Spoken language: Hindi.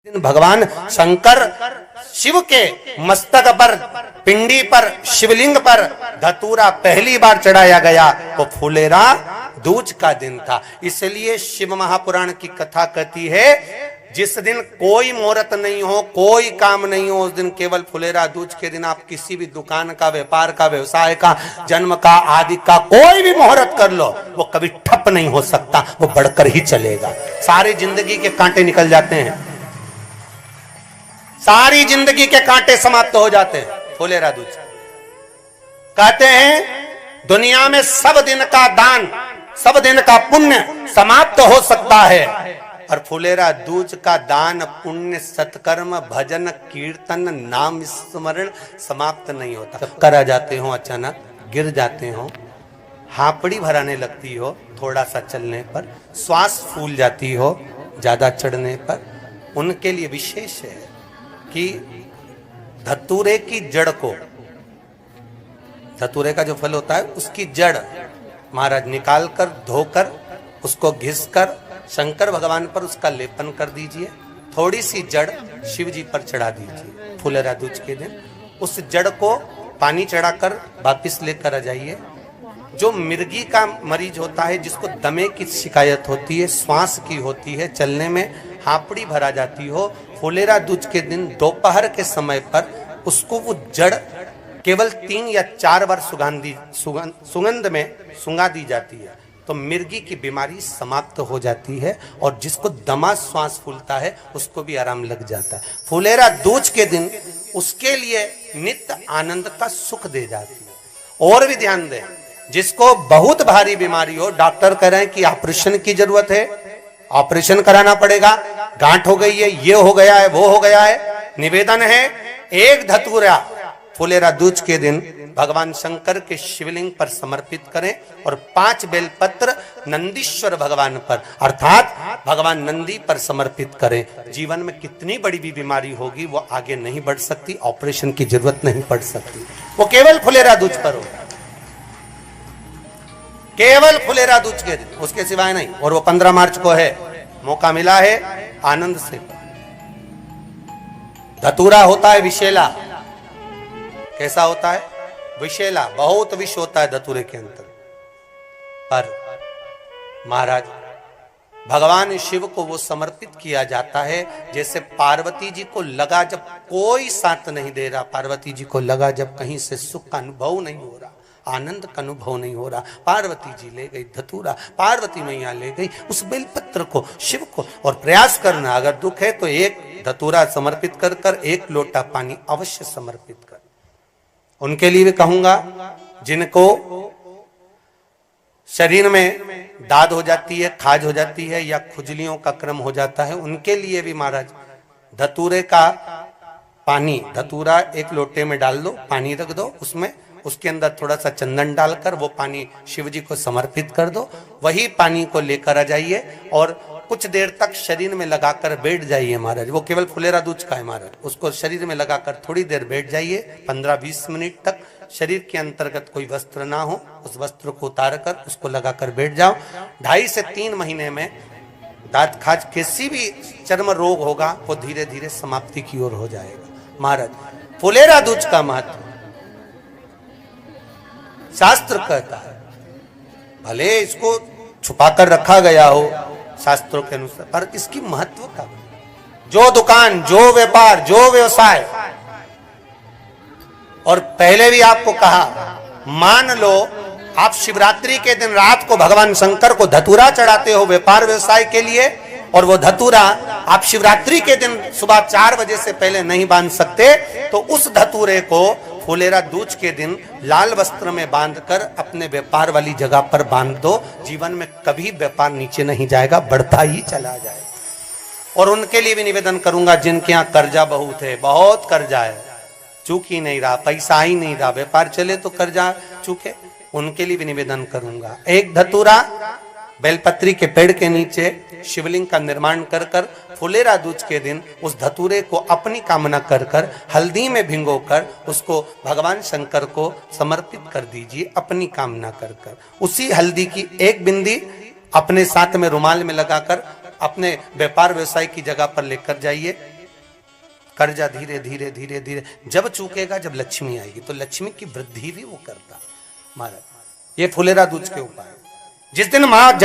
दिन भगवान शंकर शिव के मस्तक पर, पिंडी पर, शिवलिंग पर धतूरा पहली बार चढ़ाया गया वो फुलेरा दूज का दिन था। इसलिए शिव महापुराण की कथा कहती है जिस दिन कोई मुहूर्त नहीं हो, कोई काम नहीं हो, उस दिन केवल फुलेरा दूज के दिन आप किसी भी दुकान का, व्यापार का, व्यवसाय का, जन्म का, आदि का कोई भी मुहूर्त कर लो, वो कभी ठप नहीं हो सकता, वो बढ़कर ही चलेगा। सारी जिंदगी के कांटे निकल जाते हैं, सारी जिंदगी के कांटे समाप्त हो जाते हैं फुलेरा दूज। कहते हैं दुनिया में सब दिन का दान, सब दिन का पुण्य समाप्त हो सकता है, और फुलेरा दूज का दान, पुण्य, सत्कर्म, भजन, कीर्तन, नाम स्मरण समाप्त नहीं होता। चक्कर आ जाते हो, अचानक गिर जाते हो, हापड़ी भराने लगती हो थोड़ा सा चलने पर, श्वास फूल जाती हो ज्यादा चढ़ने पर, उनके लिए विशेष है कि धतूरे की जड़ को, धतूरे का जो फल होता है उसकी जड़ महाराज निकाल कर, धोकर, उसको घिस कर शंकर भगवान पर उसका लेपन कर दीजिए। थोड़ी सी जड़ शिव जी पर चढ़ा दीजिए फुलेरा दूज के दिन। उस जड़ को पानी चढ़ाकर वापिस लेकर आ जाइए। जो मिर्गी का मरीज होता है, जिसको दमे की शिकायत होती है, श्वास की होती है, चलने में हापड़ी भरा जाती हो, फुलेरा दूज के दिन दोपहर के समय पर उसको वो जड़ केवल 3 या 4 बार सुगंध में सुंगा दी जाती है, तो मिर्गी की बीमारी समाप्त हो जाती है, और जिसको दमा श्वास फूलता है उसको भी आराम लग जाता है। फुलेरा दूज के दिन उसके लिए नित्य आनंद का सुख दे जाती है। और भी ध्यान दें, जिसको बहुत भारी बीमारी हो, डॉक्टर कह रहे हैं कि ऑपरेशन की जरूरत है, ऑपरेशन कराना पड़ेगा, गांठ हो गई है, ये हो गया है, वो हो गया है, निवेदन है एक धतूरा फुलेरा दूज के दिन भगवान शंकर के शिवलिंग पर समर्पित करें, और 5 बेलपत्र नंदीश्वर भगवान पर अर्थात भगवान नंदी पर समर्पित करें। जीवन में कितनी बड़ी भी बीमारी होगी वो आगे नहीं बढ़ सकती, ऑपरेशन की जरूरत नहीं पड़ सकती, वो केवल फुलेरा दूज पर होगा, केवल फुलेरा दूज के दिन, उसके सिवाय नहीं। और वो 15 मार्च को है, मौका मिला है, आनंद से। धतूरा होता है विषैला। कैसा होता है? विषैला, बहुत विष होता है धतूरे के अंदर। पर महाराज भगवान शिव को वो समर्पित किया जाता है जैसे पार्वती जी को लगा, जब कोई साथ नहीं दे रहा, पार्वती जी को लगा जब कहीं से सुख का अनुभव नहीं हो रहा, आनंद का अनुभव नहीं हो रहा, पार्वती जी ले गई धतूरा, पार्वती मैया ले गई उस बेलपत्र को, शिव को। और प्रयास करना, अगर दुख है तो एक धतूरा समर्पित कर कर 1 लोटा पानी अवश्य समर्पित कर। उनके लिए भी कहूंगा जिनको शरीर में दाद हो जाती है, खाज हो जाती है, या खुजलियों का क्रम हो जाता है, उनके लिए भी महाराज धतूरे का पानी, धतूरा 1 लोटे में डाल दो, पानी रख दो उसमें, उसके अंदर थोड़ा सा चंदन डालकर वो पानी शिव जी को समर्पित कर दो। वही पानी को लेकर आ जाइए और कुछ देर तक शरीर में लगाकर बैठ जाइए महाराज। वो केवल फुलेरा दूज का है महाराज, उसको शरीर में लगाकर थोड़ी देर बैठ जाइए, 15-20 मिनट तक। शरीर के अंतर्गत कोई वस्त्र ना हो, उस वस्त्र को उतार कर उसको लगाकर बैठ जाओ। 2.5 से 3 महीने में दांत खाज, किसी भी चर्म रोग होगा वो धीरे धीरे समाप्ति की ओर हो जाएगा। महाराज फुलेरा दूज का महत्व शास्त्र कहता है, भले इसको छुपा कर रखा गया हो शास्त्रों के अनुसार, पर इसकी महत्व का, जो दुकान, जो व्यापार, जो व्यवसाय, और पहले भी आपको कहा, मान लो आप शिवरात्रि के दिन रात को भगवान शंकर को धतूरा चढ़ाते हो व्यापार व्यवसाय के लिए, और वो धतूरा आप शिवरात्रि के दिन सुबह 4 बजे से पहले नहीं बांध सकते, तो उस धतूरे को फुलेरा दूज के दिन लाल वस्त्र में बांधकर अपने व्यापार वाली जगह पर बांध दो। जीवन में कभी व्यापार नीचे नहीं जाएगा, बढ़ता ही चला जाएगा। और उनके लिए भी निवेदन करूंगा जिनके यहाँ कर्जा बहुत है, बहुत कर्जा है, चूक ही नहीं रहा, पैसा ही नहीं रहा, व्यापार चले तो कर्जा चूके, उनके लिए भी निवेदन करूंगा, 1 धतूरा बेलपत्री के पेड़ के नीचे शिवलिंग का निर्माण कर कर फुलेरा दूज के दिन उस धतूरे को अपनी कामना कर कर हल्दी में भिंगोकर उसको भगवान शंकर को समर्पित कर दीजिए अपनी कामना कर कर। उसी हल्दी की 1 बिंदी अपने साथ में रुमाल में लगाकर अपने व्यापार व्यवसाय की जगह पर लेकर जाइए। कर्जा धीरे धीरे धीरे धीरे जब चूकेगा, जब लक्ष्मी आएगी तो लक्ष्मी की वृद्धि भी वो करता महाराज। ये फुलेरा दूज के उपाय। जिस दिन माँ